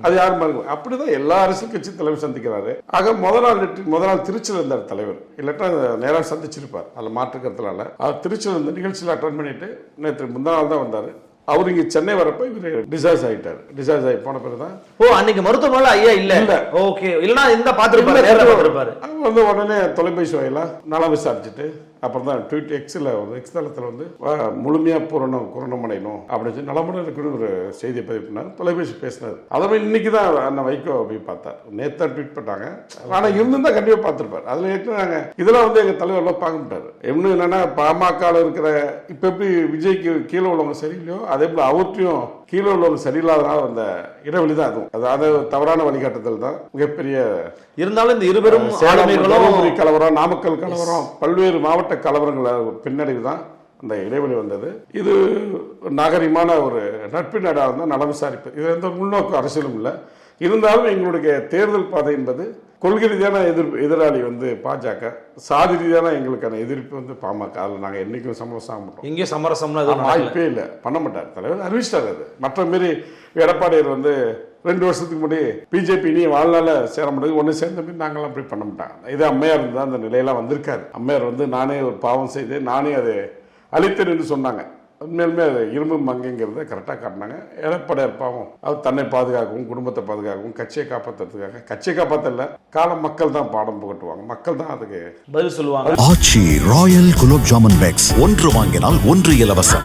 அது யாரும் மறுக்க. அப்படிதான் எல்லா அரசியல் கட்சி தலைவர் சந்திக்கிறாரு. ஆக முதல் நாள் திருச்சியில் இருந்தார் தலைவர், இல்லாட்டா நேராக சந்திச்சிருப்பார், அதில் மாற்று கருத்துனால. அவர் திருச்சியில் இருந்த நிகழ்ச்சியில் அட்டன் பண்ணிட்டு நேற்று முந்தா நாள் தான் வந்தார். அவர் இங்க சென்னை வரப்ப இவர் டிசார்ஜ் ஆயிட்டார். டிசார்ஜ் ஆகி போன பிறகு தான் அன்னைக்கு மருத்துவமனையில ஐயா இல்ல. ஓகே, இல்லனா இந்த பாத்துருப்பாரு. வந்து உடனே தொலைபேசி வாயிலா நலம் விசாரிச்சுட்டு அப்புறம் தான் ட்வீட் எக்ஸில் வந்து எக்ஸ் தளத்தில் வந்து முழுமையாக பூரணம் அடையணும் அப்படின்னு சொல்லி நலமுடன் இருக்குன்னு ஒரு செய்தியை பதிவு பண்ணார். தொலைபேசி பேசினார். அதை இன்னைக்கு தான் அண்ணன் வைகோ போய் பார்த்தார். நேற்று ட்வீட் பண்ணாங்க. ஆனால் இருந்தும் தான் கண்டிப்பாக பார்த்துருப்பார். அதில் ஏற்று இதெல்லாம் வந்து எங்கள் தலைவரெல்லாம் பார்க்க மாட்டார். இன்னும் என்னன்னா பாமகவில் இருக்கிற இப்போ எப்படி விஜய்க்கு கீழே உள்ளவங்க சரியில்லையோ அதே போல் அவற்றையும் கீழே உள்ளவங்க சரியில்லாதனால அந்த இடைவெளி தான் அதுவும். அதாவது தவறான வழிகாட்டுதல் தான் மிகப்பெரிய. இருந்தாலும் இந்த இருவரும் கலவரம், நாமக்கல் கலவரம், பல்வேறு மாவட்ட கலவரங்கள் பின்னடைவு தான் அந்த இடைவெளி வந்தது. இது நாகரிகமான ஒரு நட்பு நாடாக இருந்தால் நலம் விசாரிப்பு. இது எந்த முன்னோக்கு அரசியலும் இல்லை. இருந்தாலும் எங்களுடைய தேர்தல் பாதை என்பது கொள்கை ரீதியான எதிராளி வந்து பாஜக, சாதி ரீதியான எங்களுக்கான எதிர்ப்பு வந்து பாமக. அதில் நாங்கள் என்னைக்கும் சமரசம் ஆக மாட்டோம். இங்கே சமரசம் வாய்ப்பே இல்லை, பண்ண மாட்டார். தலைவர் அறிவிச்சிட்டார். அது மற்ற மாரி எடப்பாடியார் வந்து 2 வருஷத்துக்கு முன்னாடி பிஜேபி நீ வாழ்நாள சேர முடியாது, ஒன்று சேர்ந்த மாதிரி நாங்களாம் அப்படி பண்ண மாட்டாங்க. இதே அம்மையார் இருந்தால் அந்த நிலையெல்லாம் வந்திருக்காரு. அம்மையார் வந்து நானே ஒரு பாவம் செய்து நானே அதை அழித்தேன் என்று சொன்னாங்க. உண்மையிலுமே அது இரும்பு மங்கைங்கிறத கரெக்டாக காட்டினாங்க. எடப்பாடியார் பாவம் அவர் தன்னை பாதுகாக்கவும் குடும்பத்தை பாதுகாக்கவும் கட்சியை காப்பாற்றுறதுக்காக, கட்சியை காப்பாற்றல காலம் மக்கள் தான் பாடம் புகட்டுவாங்க, மக்கள் தான் அதுக்கு பதில் சொல்லுவாங்க. ஆச்சி ராயல் குலோப் ஜாமுன் பேக்ஸ் 1 வாங்கினால் 1 இலவசம்.